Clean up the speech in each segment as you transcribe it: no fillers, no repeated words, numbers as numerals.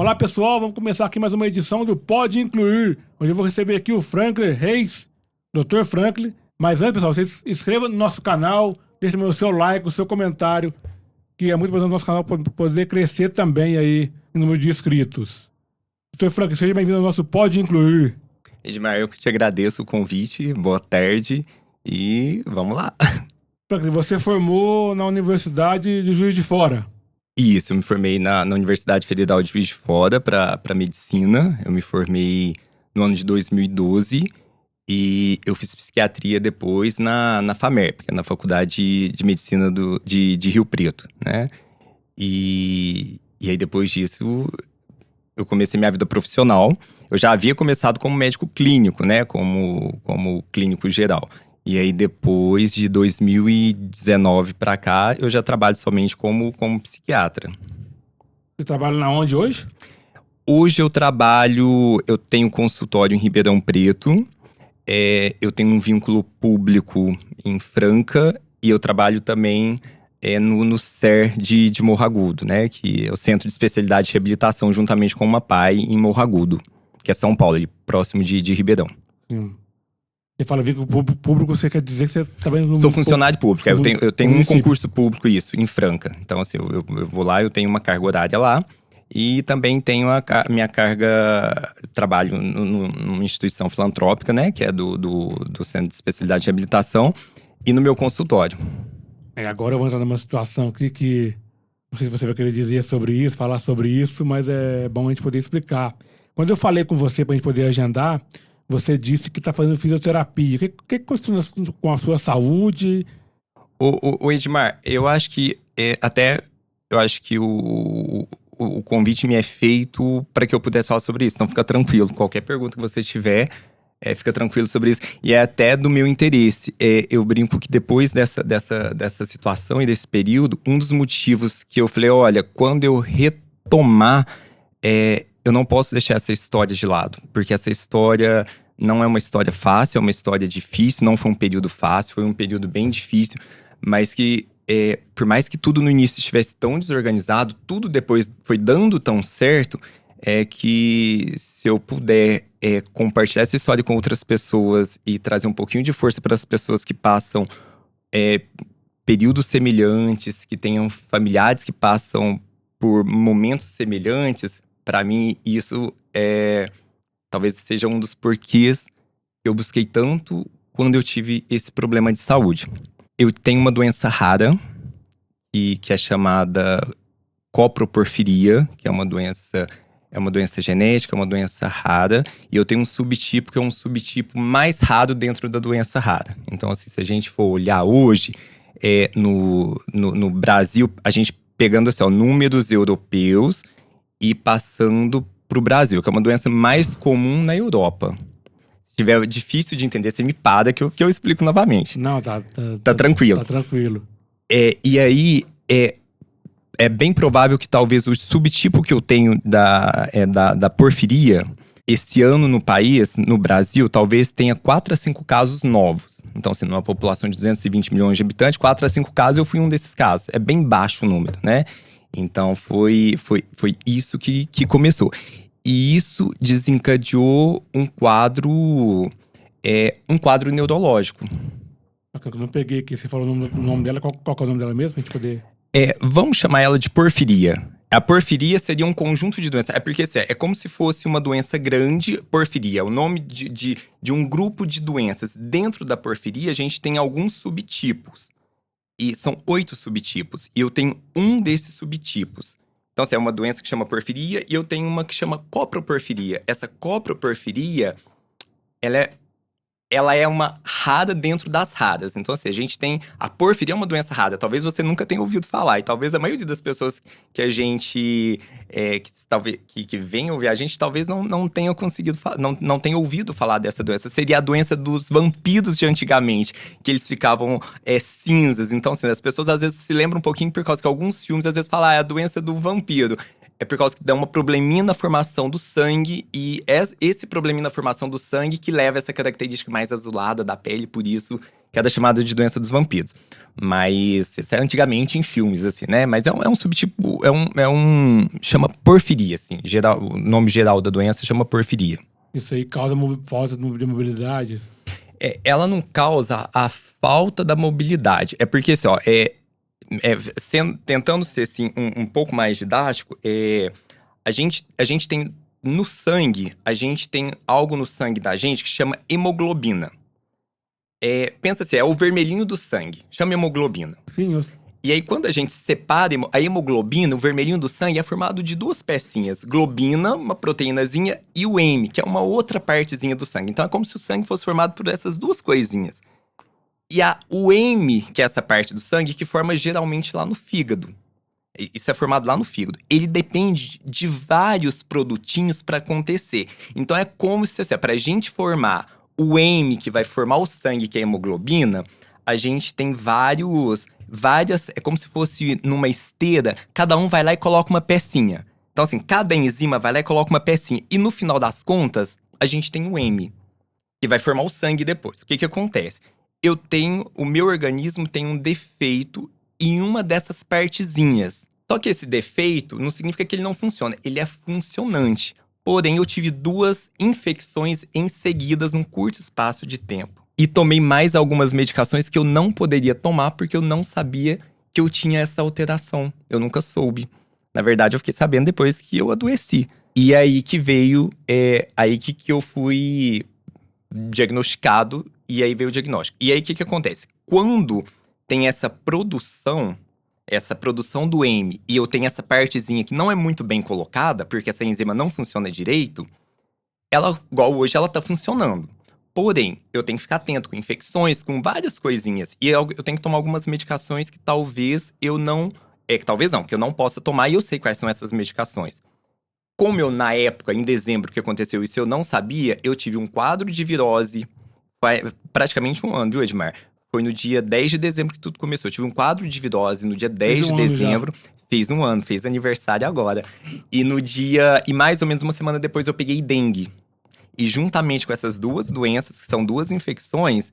Olá pessoal, vamos começar aqui mais uma edição do Pode Incluir. Hoje eu vou receber aqui o Franklin Reis, Dr. Franklin. Mas antes, pessoal, vocês se inscrevam no nosso canal, deixem o seu like, o seu comentário, que é muito importante no nosso canal para poder crescer também aí no número de inscritos. Dr. Franklin, seja bem-vindo ao nosso Pode Incluir. Edmar, eu que te agradeço o convite, boa tarde e vamos lá. Franklin, você formou na Universidade de Juiz de Fora. Isso, eu me formei na Universidade Federal de Juiz de Fora para medicina. Eu me formei no ano de 2012 e eu fiz psiquiatria depois na FAMERP, que é na Faculdade de Medicina de Rio Preto, né? E aí depois disso eu comecei minha vida profissional. Eu já havia começado como médico clínico, né? Como clínico geral. E aí, depois de 2019 pra cá, eu já trabalho somente como psiquiatra. Você trabalha na onde hoje? Hoje eu tenho consultório em Ribeirão Preto, eu tenho um vínculo público em Franca e eu trabalho também no CER de Morro Agudo, né? Que é o Centro de Especialidade de Reabilitação, juntamente com uma PAI em Morro Agudo, que é São Paulo, ali, próximo de Ribeirão. Sim. Você fala vínculo público, você quer dizer que você trabalha no... Sou funcionário público, eu tenho um concurso público, isso, em Franca. Então, assim, eu vou lá, eu tenho uma carga horária lá. E também tenho a minha carga, trabalho numa instituição filantrópica, né? Que é do Centro de Especialidade de Reabilitação. E no meu consultório. Agora eu vou entrar numa situação aqui que... Não sei se você vai querer dizer sobre isso, falar sobre isso, mas é bom a gente poder explicar. Quando eu falei com você pra gente poder agendar... Você disse que está fazendo fisioterapia. O que aconteceu com a sua saúde? O Edmar, eu acho que o convite me é feito para que eu pudesse falar sobre isso. Então fica tranquilo. Qualquer pergunta que você tiver, fica tranquilo sobre isso. E é até do meu interesse. Eu brinco que depois dessa situação e desse período, um dos motivos que eu falei, olha, quando eu retomar, eu não posso deixar essa história de lado. Porque essa história não é uma história fácil, é uma história difícil. Não foi um período fácil, foi um período bem difícil. Mas que, por mais que tudo no início estivesse tão desorganizado, tudo depois foi dando tão certo, que se eu puder compartilhar essa história com outras pessoas e trazer um pouquinho de força para as pessoas que passam períodos semelhantes, que tenham familiares que passam por momentos semelhantes, para mim isso talvez seja um dos porquês que eu busquei tanto quando eu tive esse problema de saúde. Eu tenho uma doença rara, que é chamada coproporfiria, que é uma doença genética, é uma doença rara. E eu tenho um subtipo que é um subtipo mais raro dentro da doença rara. Então, assim, se a gente for olhar hoje, no Brasil, a gente pegando assim, números europeus e passando para o Brasil, que é uma doença mais comum na Europa. Se tiver difícil de entender, você me para que eu explico novamente. Não, tá tranquilo. Tá tranquilo. E aí, é bem provável que talvez o subtipo que eu tenho da porfiria, esse ano no país, no Brasil, talvez tenha 4 a 5 casos novos. Então, assim, numa população de 220 milhões de habitantes, 4 a 5 casos, eu fui um desses casos. É bem baixo o número, né? Então, foi isso que começou. E isso desencadeou um quadro neurológico. Eu não peguei aqui, você falou o nome dela, qual é o nome dela mesmo, pra gente poder... Vamos chamar ela de porfiria. A porfiria seria um conjunto de doenças. Porque assim, é como se fosse uma doença grande, porfiria. É o nome de um grupo de doenças. Dentro da porfiria, a gente tem alguns subtipos. E são 8 subtipos. E eu tenho um desses subtipos. Então, assim, é uma doença que chama porfiria e eu tenho uma que chama coproporfiria. Essa coproporfiria, ela é uma rara dentro das raras. Então, assim, a gente tem... A porfiria é uma doença rara. Talvez você nunca tenha ouvido falar. E talvez a maioria das pessoas que a gente... que vem ouvir a gente, talvez não tenha conseguido... Não tenha ouvido falar dessa doença. Seria a doença dos vampiros de antigamente. Que eles ficavam cinzas. Então, assim, as pessoas às vezes se lembram um pouquinho por causa que alguns filmes às vezes falam, é a doença do vampiro. É por causa que dá uma probleminha na formação do sangue. E é esse probleminha na formação do sangue que leva essa característica mais azulada da pele. Por isso que é da chamada de doença dos vampiros. Mas isso é antigamente em filmes, assim, né? Mas é um subtipo, chama porfiria, assim. O nome geral da doença chama porfiria. Isso aí causa falta de mobilidade? Ela não causa a falta da mobilidade. É porque, assim, ó, tentando ser, assim, um pouco mais didático, a gente tem, no sangue, a gente tem algo no sangue da gente que chama hemoglobina. Pensa assim, é o vermelhinho do sangue, chama hemoglobina. Sim, E aí, quando a gente separa a hemoglobina, o vermelhinho do sangue é formado de duas pecinhas. Globina, uma proteínazinha, e o heme, que é uma outra partezinha do sangue. Então, é como se o sangue fosse formado por essas duas coisinhas. E o heme, que é essa parte do sangue, que forma geralmente lá no fígado. Isso é formado lá no fígado. Ele depende de vários produtinhos para acontecer. Então, é como se, assim, para a gente formar o heme, que vai formar o sangue, que é a hemoglobina, a gente tem várias, é como se fosse numa esteira, cada um vai lá e coloca uma pecinha. Então, assim, cada enzima vai lá e coloca uma pecinha. E no final das contas, a gente tem o heme, que vai formar o sangue depois. O que acontece? O meu organismo tem um defeito em uma dessas partezinhas. Só que esse defeito não significa que ele não funciona, ele é funcionante. Porém, eu tive 2 infecções em seguidas num curto espaço de tempo. E tomei mais algumas medicações que eu não poderia tomar porque eu não sabia que eu tinha essa alteração. Eu nunca soube. Na verdade, eu fiquei sabendo depois que eu adoeci. E aí que veio, aí que eu fui diagnosticado, e aí veio o diagnóstico. E aí o que acontece? Quando tem essa produção do heme, e eu tenho essa partezinha que não é muito bem colocada, porque essa enzima não funciona direito, ela, igual hoje, ela tá funcionando. Porém, eu tenho que ficar atento com infecções, com várias coisinhas. E eu tenho que tomar algumas medicações que talvez eu não… que eu não possa tomar, e eu sei quais são essas medicações. Como eu, na época, em dezembro, que aconteceu isso, eu não sabia, eu tive um quadro de virose, praticamente um ano, viu, Edmar? Foi no dia 10 de dezembro que tudo começou. Eu tive um quadro de virose no dia 10 de dezembro. Fez um ano, fez aniversário agora. E mais ou menos uma semana depois eu peguei dengue. E juntamente com essas 2 doenças, que são 2 infecções,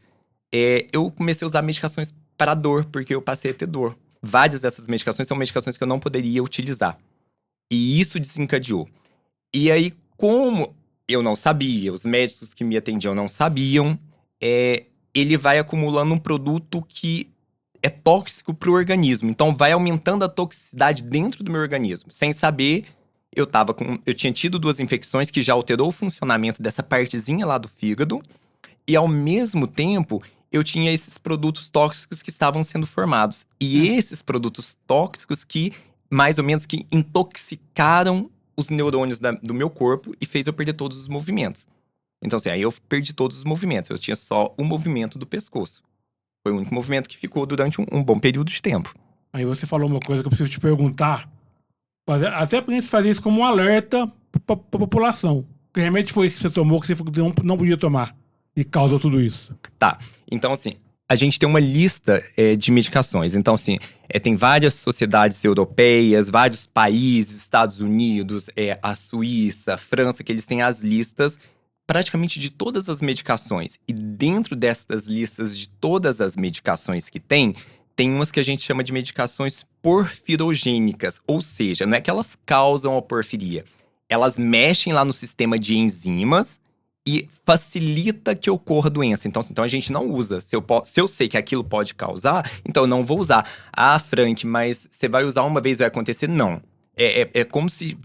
eu comecei a usar medicações para dor, porque eu passei a ter dor. Várias dessas medicações são medicações que eu não poderia utilizar. E isso desencadeou. E aí, como eu não sabia, os médicos que me atendiam não sabiam, ele vai acumulando um produto que é tóxico para o organismo. Então, vai aumentando a toxicidade dentro do meu organismo. Sem saber, eu tinha tido 2 infecções que já alterou o funcionamento dessa partezinha lá do fígado. E, ao mesmo tempo, eu tinha esses produtos tóxicos que estavam sendo formados. E esses produtos tóxicos que, mais ou menos, que intoxicaram os neurônios do meu corpo e fez eu perder todos os movimentos. Então, assim, aí eu perdi todos os movimentos. Eu tinha só o movimento do pescoço. Foi o único movimento que ficou durante um bom período de tempo. Aí você falou uma coisa que eu preciso te perguntar. Até pra gente fazer isso como um alerta pra população. Que remédio foi que você tomou que você não podia tomar e causou tudo isso? Tá. Então, assim, a gente tem uma lista de medicações. Então, assim, tem várias sociedades europeias, vários países, Estados Unidos, a Suíça, a França, que eles têm as listas praticamente de todas as medicações. E dentro dessas listas de todas as medicações que tem umas que a gente chama de medicações porfirogênicas. Ou seja, não é que elas causam a porfiria. Elas mexem lá no sistema de enzimas e facilita que ocorra doença. Então a gente não usa. Se eu sei que aquilo pode causar, então eu não vou usar. Ah, Frank, mas você vai usar uma vez e vai acontecer? Não. É como se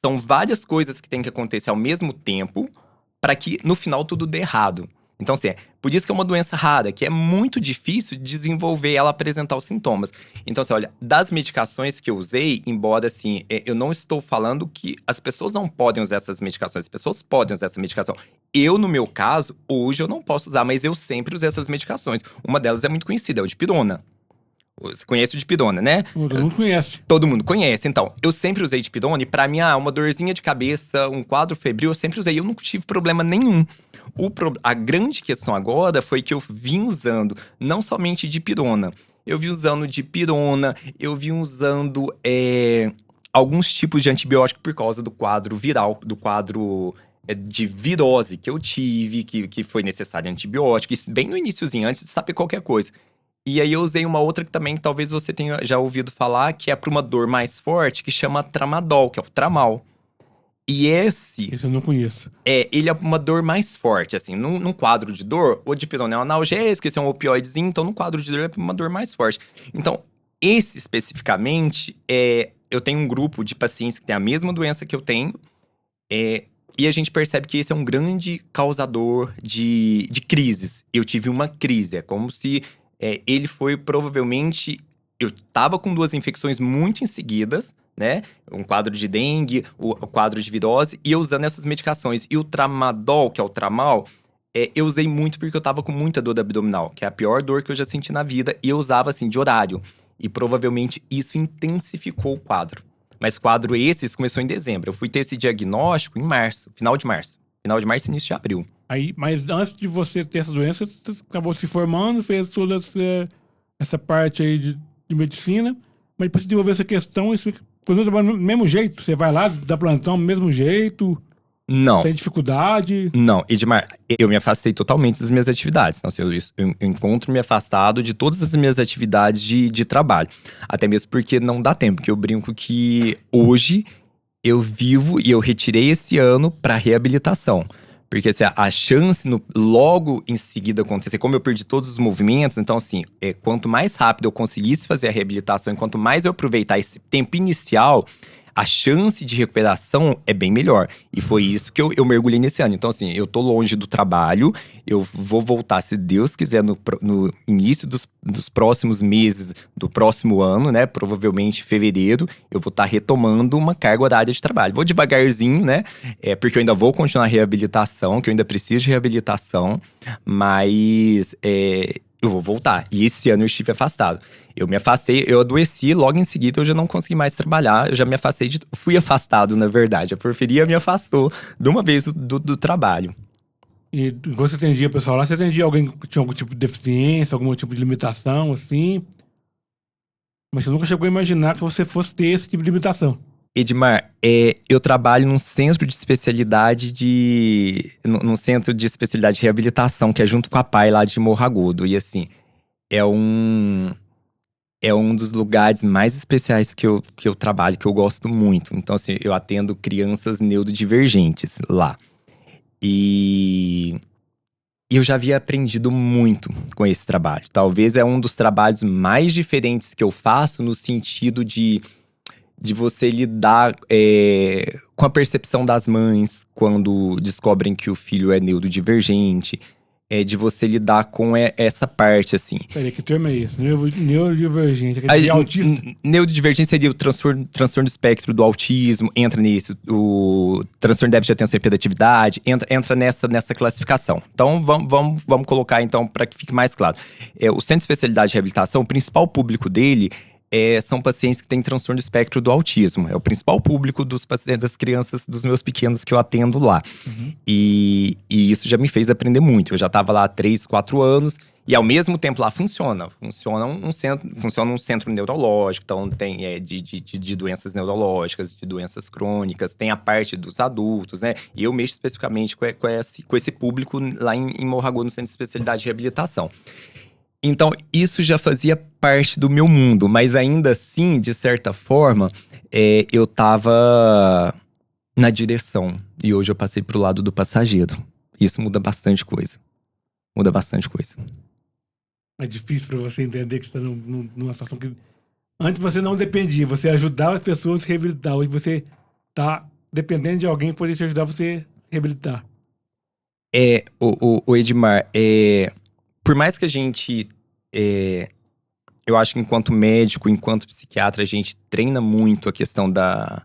são várias coisas que tem que acontecer ao mesmo tempo para que no final tudo dê errado. Então, assim, por isso que é uma doença rara, que é muito difícil de desenvolver ela apresentar os sintomas. Então, assim, olha, das medicações que eu usei, embora, assim, eu não estou falando que as pessoas não podem usar essas medicações, as pessoas podem usar essa medicação. Eu, no meu caso, hoje eu não posso usar, mas eu sempre usei essas medicações. Uma delas é muito conhecida, é o dipirona. Você conhece o dipirona, né? Todo mundo conhece. Todo mundo conhece. Então, eu sempre usei dipirona e pra mim, uma dorzinha de cabeça, um quadro febril, eu sempre usei. Eu nunca tive problema nenhum. A grande questão agora foi que eu vim usando não somente dipirona. Eu vim usando dipirona, eu vim usando alguns tipos de antibiótico por causa do quadro viral, do quadro de virose que eu tive, que foi necessário antibiótico, isso bem no iniciozinho, antes de saber qualquer coisa. E aí eu usei uma outra que também talvez você tenha já ouvido falar, que é para uma dor mais forte, que chama Tramadol, que é o Tramal. E esse, Isso eu não conheço. ele é uma dor mais forte, assim. Num quadro de dor, o dipirona é um analgésico, esse é um opioidezinho, então no quadro de dor é uma dor mais forte. Então, esse especificamente, eu tenho um grupo de pacientes que tem a mesma doença que eu tenho, e a gente percebe que esse é um grande causador de crises. Eu tive uma crise, é como se ele foi provavelmente… Eu tava com 2 infecções muito em seguidas, né? Um quadro de dengue, o quadro de virose, e eu usando essas medicações. E o Tramadol, que é o Tramal, eu usei muito porque eu tava com muita dor abdominal, que é a pior dor que eu já senti na vida, e eu usava assim, de horário. E provavelmente isso intensificou o quadro. Mas o quadro esse começou em dezembro. Eu fui ter esse diagnóstico em março, final de março. Final de março e início de abril. Aí, mas antes de você ter essa doença, você acabou se formando, fez toda essa parte aí de medicina, mas depois você desenvolveu essa questão, isso continua trabalhando do mesmo jeito? Você vai lá, dá plantão do mesmo jeito? Não. Sem dificuldade? Não, Edmar, eu me afastei totalmente das minhas atividades. Então, assim, eu encontro-me afastado de todas as minhas atividades de trabalho. Até mesmo porque não dá tempo, porque eu brinco que hoje eu vivo e eu retirei esse ano para reabilitação. Porque assim, a chance logo em seguida acontecer, como eu perdi todos os movimentos, então assim, quanto mais rápido eu conseguisse fazer a reabilitação, e quanto mais eu aproveitar esse tempo inicial, a chance de recuperação é bem melhor. E foi isso que eu mergulhei nesse ano. Então assim, eu tô longe do trabalho, eu vou voltar, se Deus quiser, no início dos próximos meses do próximo ano, né? Provavelmente fevereiro, eu vou estar retomando uma carga horária de trabalho. Vou devagarzinho, né? Porque eu ainda vou continuar a reabilitação, que eu ainda preciso de reabilitação, mas eu vou voltar. E esse ano eu estive afastado. Eu me afastei, eu adoeci, logo em seguida eu já não consegui mais trabalhar. Eu já me afastei fui afastado, na verdade. A porfiria me afastou de uma vez do trabalho. E quando você atendia o pessoal lá, você atendia alguém que tinha algum tipo de deficiência, algum tipo de limitação, assim? Mas você nunca chegou a imaginar que você fosse ter esse tipo de limitação? Edmar, eu trabalho num centro de especialidade num centro de especialidade de reabilitação, que é junto com a PAI lá de Morro Agudo. E assim, é um dos lugares mais especiais que eu trabalho, que eu gosto muito. Então assim, eu atendo crianças neurodivergentes lá. E eu já havia aprendido muito com esse trabalho. Talvez é um dos trabalhos mais diferentes que eu faço, no sentido de você lidar com a percepção das mães quando descobrem que o filho é neurodivergente. De você lidar com essa parte, assim. Peraí, que termo é esse? Neurodivergente, quer dizer autista? Neurodivergente seria o transtorno do espectro do autismo, entra nisso. O transtorno de déficit de atenção e hiperatividade, entra nessa classificação. Então, vamos colocar, então, para que fique mais claro. O Centro de Especialidade de Reabilitação, o principal público dele são pacientes que têm transtorno do espectro do autismo. É o principal público das crianças, dos meus pequenos que eu atendo lá. Uhum. E isso já me fez aprender muito. Eu já estava lá há 3, 4 anos. E ao mesmo tempo lá funciona um centro neurológico. Então tem de doenças neurológicas, de doenças crônicas. Tem a parte dos adultos, né? E eu mexo especificamente com esse público lá em Morro Agudo, no Centro de Especialidade de Reabilitação. Então, isso já fazia parte do meu mundo, mas ainda assim, de certa forma, eu tava na direção. E hoje eu passei pro lado do passageiro. Isso muda bastante coisa. Muda bastante coisa. É difícil pra você entender que você tá numa situação que… Antes você não dependia, você ajudava as pessoas a se reabilitar. Hoje você tá dependendo de alguém que poder te ajudar você a se reabilitar. O Edmar, por mais que a gente… eu acho que enquanto médico, enquanto psiquiatra, a gente treina muito a questão da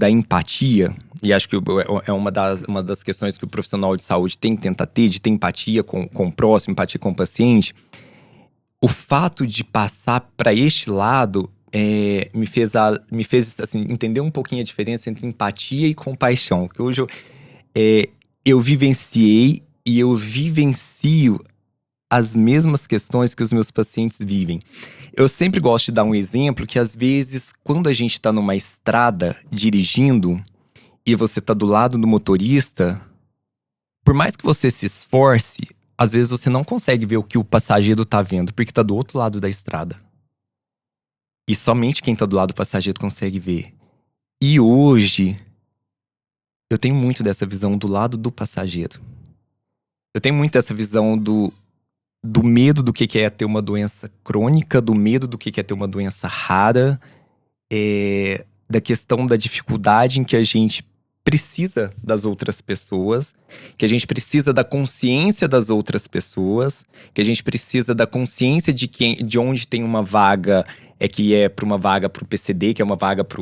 empatia. E acho que é uma das questões que o profissional de saúde tem que tentar ter, de ter empatia com o próximo, empatia com o paciente. O fato de passar para este lado me fez assim, entender um pouquinho a diferença entre empatia e compaixão. Que hoje eu vivenciei e eu vivencio as mesmas questões que os meus pacientes vivem. Eu sempre gosto de dar um exemplo que, às vezes, quando a gente está numa estrada dirigindo e você tá do lado do motorista, por mais que você se esforce, às vezes você não consegue ver o que o passageiro tá vendo, porque tá do outro lado da estrada. E somente quem tá do lado do passageiro consegue ver. E hoje, eu tenho muito dessa visão do lado do passageiro. Eu tenho muito essa visão do medo do que é ter uma doença crônica, do medo do que é ter uma doença rara, da questão da dificuldade em que a gente precisa das outras pessoas, que a gente precisa da consciência das outras pessoas, que a gente precisa da consciência de onde tem uma vaga, que é para uma vaga para o PCD, que é uma vaga para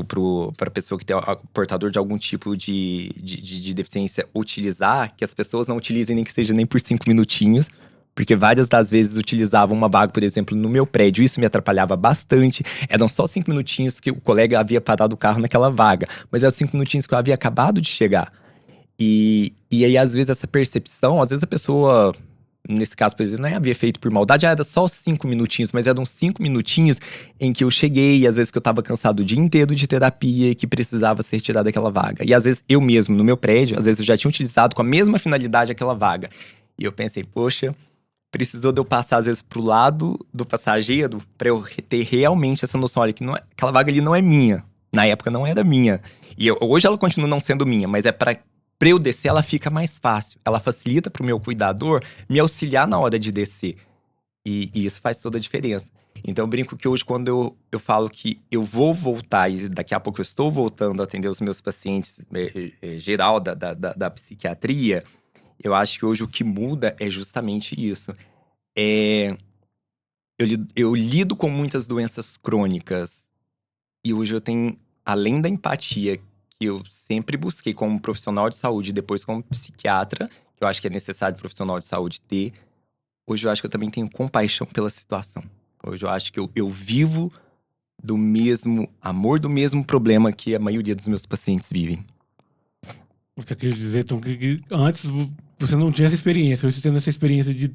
a pessoa que tem portador de algum tipo de deficiência utilizar, que as pessoas não utilizem nem que seja nem por 5 minutinhos, porque várias das vezes utilizavam uma vaga, por exemplo, no meu prédio. Isso me atrapalhava bastante. Eram só 5 minutinhos que o colega havia parado o carro naquela vaga. Mas eram 5 minutinhos que eu havia acabado de chegar. E aí, às vezes, essa percepção… Às vezes a pessoa, nesse caso, por exemplo, não havia feito por maldade. Era só 5 minutinhos. Mas eram 5 minutinhos em que eu cheguei. Às vezes que eu estava cansado o dia inteiro de terapia e que precisava ser retirado daquela vaga. E às vezes eu mesmo, no meu prédio, às vezes eu já tinha utilizado com a mesma finalidade aquela vaga. E eu pensei, poxa… Precisou de eu passar, às vezes, pro lado do passageiro pra eu ter realmente essa noção. Olha, que não é, aquela vaga ali não é minha. Na época não era minha. E hoje ela continua não sendo minha, mas pra eu descer ela fica mais fácil. Ela facilita pro meu cuidador me auxiliar na hora de descer. E isso faz toda a diferença. Então eu brinco que hoje, quando eu falo que eu vou voltar, e daqui a pouco eu estou voltando a atender os meus pacientes geral da psiquiatria… Eu acho que hoje o que muda é justamente isso. Eu lido com muitas doenças crônicas. E hoje eu tenho, além da empatia que eu sempre busquei como profissional de saúde, depois como psiquiatra, que eu acho que é necessário o profissional de saúde ter, hoje eu acho que eu também tenho compaixão pela situação. Hoje eu acho que eu vivo do mesmo amor, do mesmo problema que a maioria dos meus pacientes vivem. Você quer dizer, então, que antes você não tinha essa experiência. Hoje você tendo essa experiência de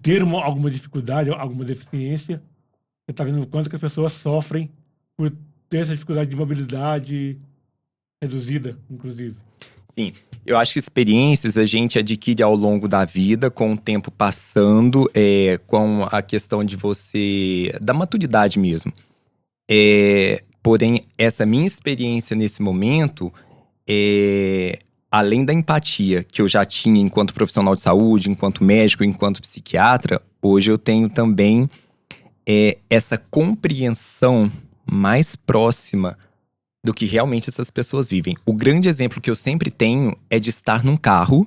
ter alguma dificuldade, alguma deficiência, você está vendo o quanto que as pessoas sofrem por ter essa dificuldade de mobilidade reduzida, inclusive. Sim, eu acho que experiências a gente adquire ao longo da vida, com o tempo passando, com a questão de da maturidade mesmo. Porém, essa minha experiência nesse momento, além da empatia que eu já tinha enquanto profissional de saúde, enquanto médico, enquanto psiquiatra, hoje eu tenho também essa compreensão mais próxima do que realmente essas pessoas vivem. O grande exemplo que eu sempre tenho é de estar num carro,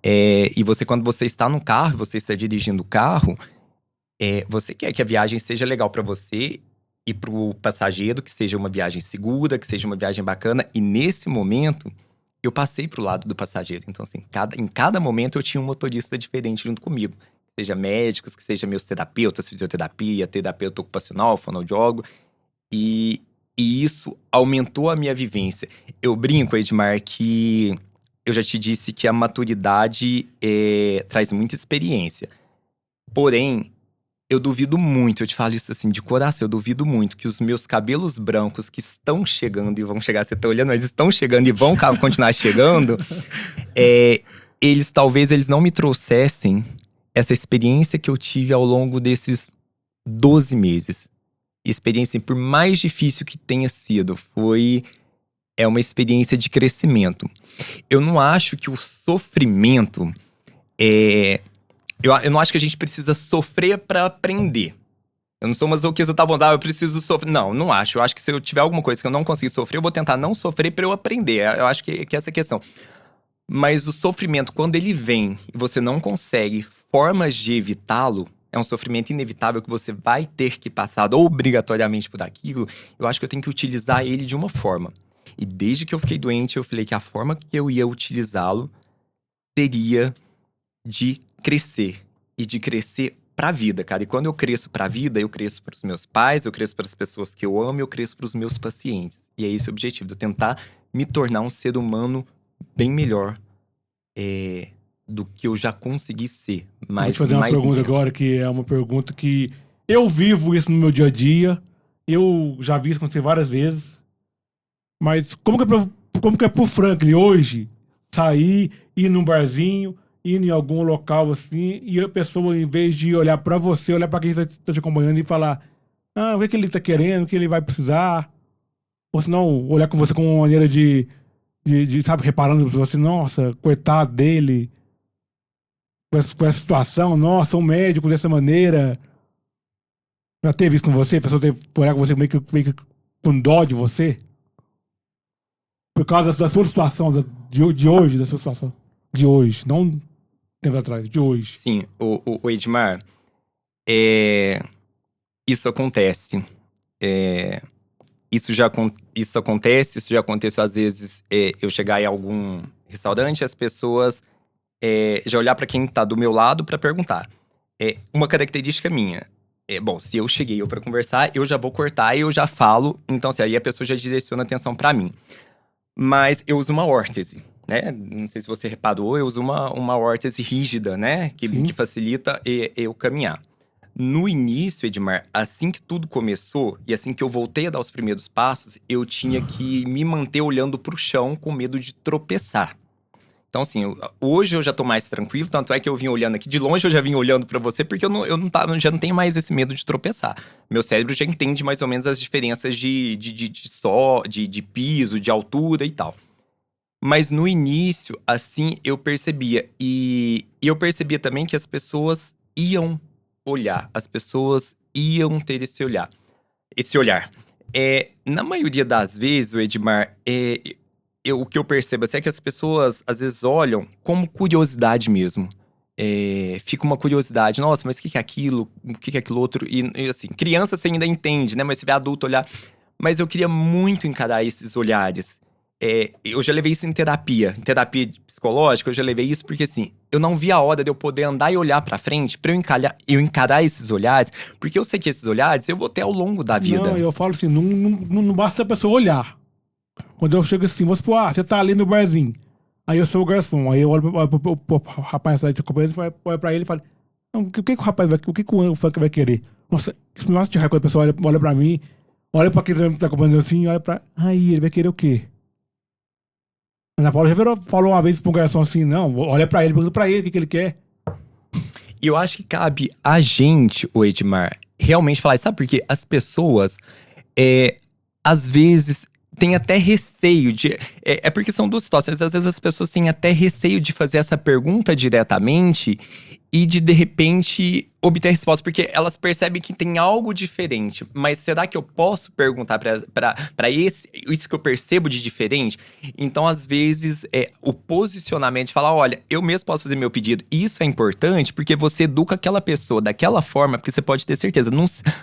e quando você está no carro, você está dirigindo o carro, você quer que a viagem seja legal para você e para o passageiro, que seja uma viagem segura, que seja uma viagem bacana. E nesse momento, eu passei pro lado do passageiro. Então, assim, em cada momento eu tinha um motorista diferente junto comigo. Seja médicos, que seja meus terapeutas, fisioterapia, terapeuta ocupacional, fonoaudiólogo. E isso aumentou a minha vivência. Eu brinco, Edmar, que eu já te disse que a maturidade traz muita experiência. Porém, eu duvido muito, eu te falo isso assim de coração, eu duvido muito que os meus cabelos brancos que estão chegando e vão chegar, você tá olhando, mas estão chegando e vão continuar chegando, talvez eles não me trouxessem essa experiência que eu tive ao longo desses 12 meses. Experiência, por mais difícil que tenha sido, é uma experiência de crescimento. Eu não acho que o sofrimento Eu não acho que a gente precisa sofrer pra aprender. Eu não sou masoquista, tá bom, eu preciso sofrer. Não acho. Eu acho que se eu tiver alguma coisa que eu não conseguir sofrer, eu vou tentar não sofrer pra eu aprender. Eu acho que essa é a questão. Mas o sofrimento, quando ele vem e você não consegue formas de evitá-lo, é um sofrimento inevitável que você vai ter que passar obrigatoriamente por aquilo. Eu acho que eu tenho que utilizar ele de uma forma. E desde que eu fiquei doente, eu falei que a forma que eu ia utilizá-lo seria de crescer. E de crescer pra vida, cara. E quando eu cresço pra vida, eu cresço pros meus pais, eu cresço pras pessoas que eu amo, eu cresço pros meus pacientes. E é esse o objetivo, de eu tentar me tornar um ser humano bem melhor do que eu já consegui ser. Vou te fazer uma pergunta agora, que é uma pergunta que eu vivo isso no meu dia a dia. Eu já vi isso acontecer várias vezes. Mas como que é pra como que é pro Franklin hoje sair, ir num barzinho, ir em algum local assim, e a pessoa, em vez de olhar pra você, olhar pra quem tá te acompanhando e falar: ah, o que ele tá querendo, o que ele vai precisar? Ou se não, olhar com você com uma maneira sabe, reparando pra você: nossa, coitado dele, com essa situação, nossa, um médico dessa maneira. Já teve isso com você? A pessoa teve olhar com você meio que com dó de você? Por causa da sua situação, de hoje, da sua situação. De hoje, não tempo atrás, de hoje. Sim, o Edmar, isso acontece. Isso acontece, isso já aconteceu às vezes, eu chegar em algum restaurante e as pessoas já olhar pra quem tá do meu lado pra perguntar. Uma característica minha. Bom, se eu cheguei pra conversar, eu já vou cortar e eu já falo. Então, assim, aí a pessoa já direciona a atenção pra mim. Mas eu uso uma órtese, né? Não sei se você reparou, eu uso uma órtese rígida, né? Que facilita eu caminhar. No início, Edmar, assim que tudo começou e assim que eu voltei a dar os primeiros passos, eu tinha que me manter olhando pro chão com medo de tropeçar. Então, assim, hoje eu já tô mais tranquilo, tanto é que eu vim olhando aqui. De longe eu já vim olhando pra você, porque já não tenho mais esse medo de tropeçar. Meu cérebro já entende mais ou menos as diferenças de piso, de altura e tal. Mas no início, assim, eu percebia. E eu percebia também que as pessoas iam olhar. As pessoas iam ter esse olhar. Na maioria das vezes, o Edmar, o que eu percebo assim, é que as pessoas às vezes olham como curiosidade mesmo. Fica uma curiosidade, nossa, mas o que é aquilo? O que é aquilo outro? E assim, criança você ainda entende, né? Mas você vê adulto olhar. Mas eu queria muito encarar esses olhares. Eu já levei isso em terapia psicológica, eu já levei isso porque assim, eu não vi a hora de eu poder andar e olhar pra frente pra eu encarar esses olhares, porque eu sei que esses olhares eu vou ter ao longo da vida. Não, eu falo assim, não basta a pessoa olhar. Quando eu chego assim, vamos supor, você tá ali no barzinho. Aí eu sou o garçom, aí eu olho pro rapaz aí te acompanhando, olho pra ele e falo: não, o que o rapaz vai, o que o Frank vai querer? Nossa, isso me mostra de raiva quando a pessoa olha pra mim, olha pra quem tá acompanhando assim, olha pra. Aí, ele vai querer o quê? Ana Paula já falou uma vez pra um garçom assim: não, olha pra ele, pergunta pra ele o que ele quer. E eu acho que cabe a gente, o Edmar, realmente falar isso. Sabe por quê? As pessoas, às vezes, têm até receio de… É porque são duas situações. Às vezes as pessoas têm até receio de fazer essa pergunta diretamente e de repente, obter resposta. Porque elas percebem que tem algo diferente. Mas será que eu posso perguntar pra isso que eu percebo de diferente? Então, às vezes, o posicionamento de falar: olha, eu mesmo posso fazer meu pedido. E isso é importante porque você educa aquela pessoa daquela forma, porque você pode ter certeza,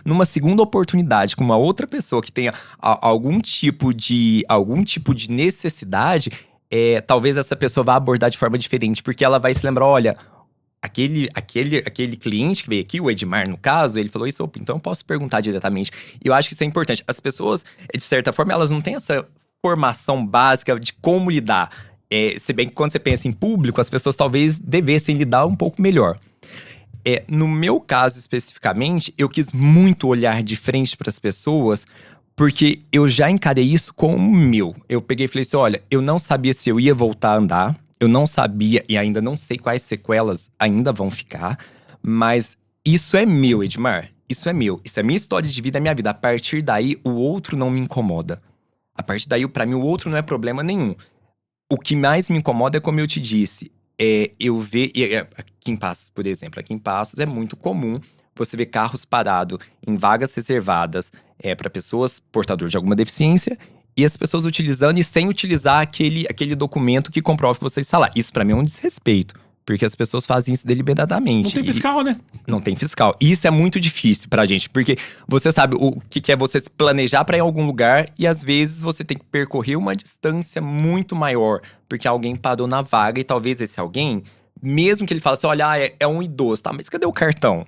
numa segunda oportunidade com uma outra pessoa que tenha algum tipo de necessidade, talvez essa pessoa vá abordar de forma diferente, porque ela vai se lembrar: olha, aquele cliente que veio aqui, o Edmar no caso, ele falou isso, opa, então eu posso perguntar diretamente. E eu acho que isso é importante. As pessoas, de certa forma, elas não têm essa formação básica de como lidar. Se bem que quando você pensa em público, as pessoas talvez devessem lidar um pouco melhor. No meu caso especificamente, eu quis muito olhar de frente para as pessoas, porque eu já encarei isso como meu. Eu peguei e falei assim: olha, eu não sabia se eu ia voltar a andar. Eu não sabia e ainda não sei quais sequelas ainda vão ficar. Mas isso é meu, Edmar. Isso é meu. Isso é minha história de vida, é minha vida. A partir daí, o outro não me incomoda. A partir daí, pra mim, o outro não é problema nenhum. O que mais me incomoda é, como eu te disse, eu ver… Aqui em Passos, por exemplo. Aqui em Passos é muito comum você ver carros parados em vagas reservadas para pessoas portadoras de alguma deficiência, e as pessoas utilizando e sem utilizar aquele documento que comprova que você está lá. Isso pra mim é um desrespeito, porque as pessoas fazem isso deliberadamente. Não tem fiscal, né? Não tem fiscal. E isso é muito difícil pra gente, porque você sabe o que é você se planejar pra ir em algum lugar e às vezes você tem que percorrer uma distância muito maior, porque alguém parou na vaga e talvez esse alguém, mesmo que ele fale assim: olha, é um idoso, tá? Mas cadê o cartão?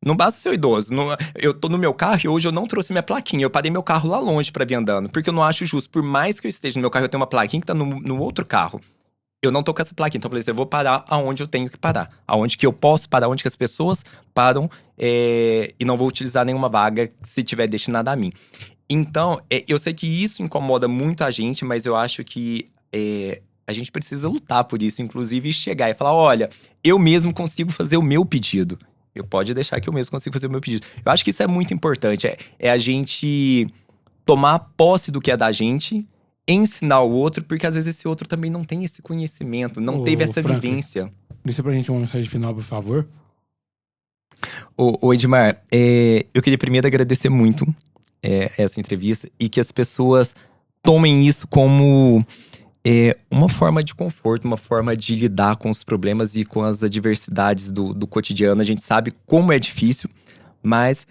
Não basta ser idoso. Eu tô no meu carro e hoje eu não trouxe minha plaquinha. Eu parei meu carro lá longe pra vir andando. Porque eu não acho justo. Por mais que eu esteja no meu carro, eu tenho uma plaquinha que tá no outro carro. eu não tô com essa plaquinha. Então, por exemplo, eu vou parar aonde eu tenho que parar. Aonde que eu posso parar, aonde que as pessoas param. E não vou utilizar nenhuma vaga se tiver destinada a mim. Então, eu sei que isso incomoda muito a gente, mas eu acho que a gente precisa lutar por isso. Inclusive, chegar e falar, olha, eu mesmo consigo fazer o meu pedido. Eu pode deixar que eu mesmo consigo fazer o meu pedido. Eu acho que isso é muito importante. É a gente tomar posse do que é da gente, ensinar o outro, porque às vezes esse outro também não tem esse conhecimento, não teve essa Franklin, vivência. deixa pra gente uma mensagem final, por favor. Ô Edmar, eu queria primeiro agradecer muito essa entrevista e que as pessoas tomem isso como uma forma de conforto, uma forma de lidar com os problemas e com as adversidades do cotidiano. A gente sabe como é difícil, mas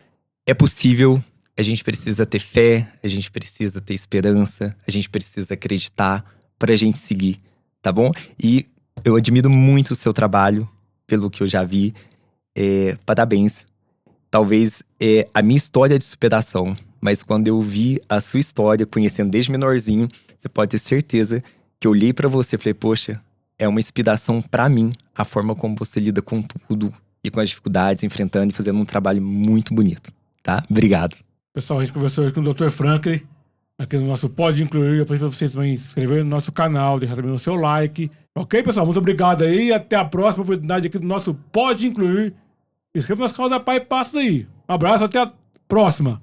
é possível. A gente precisa ter fé, a gente precisa ter esperança, a gente precisa acreditar pra gente seguir, tá bom? E eu admiro muito o seu trabalho, pelo que eu já vi. Parabéns. Talvez a minha história de superação, mas quando eu vi a sua história, conhecendo desde menorzinho, você pode ter certeza que eu olhei pra você e falei, poxa, é uma inspiração pra mim, a forma como você lida com tudo e com as dificuldades, enfrentando e fazendo um trabalho muito bonito, tá? Obrigado. Pessoal, a gente conversou hoje com o Dr. Franklin, aqui no nosso Pode Incluir. Eu peço pra vocês também se inscreverem no nosso canal, deixar também o seu like. Ok, pessoal? Muito obrigado aí. Até a próxima oportunidade aqui do nosso Pode Incluir. Inscreva no nosso canal da Pai e passa daí. Um abraço, até a próxima.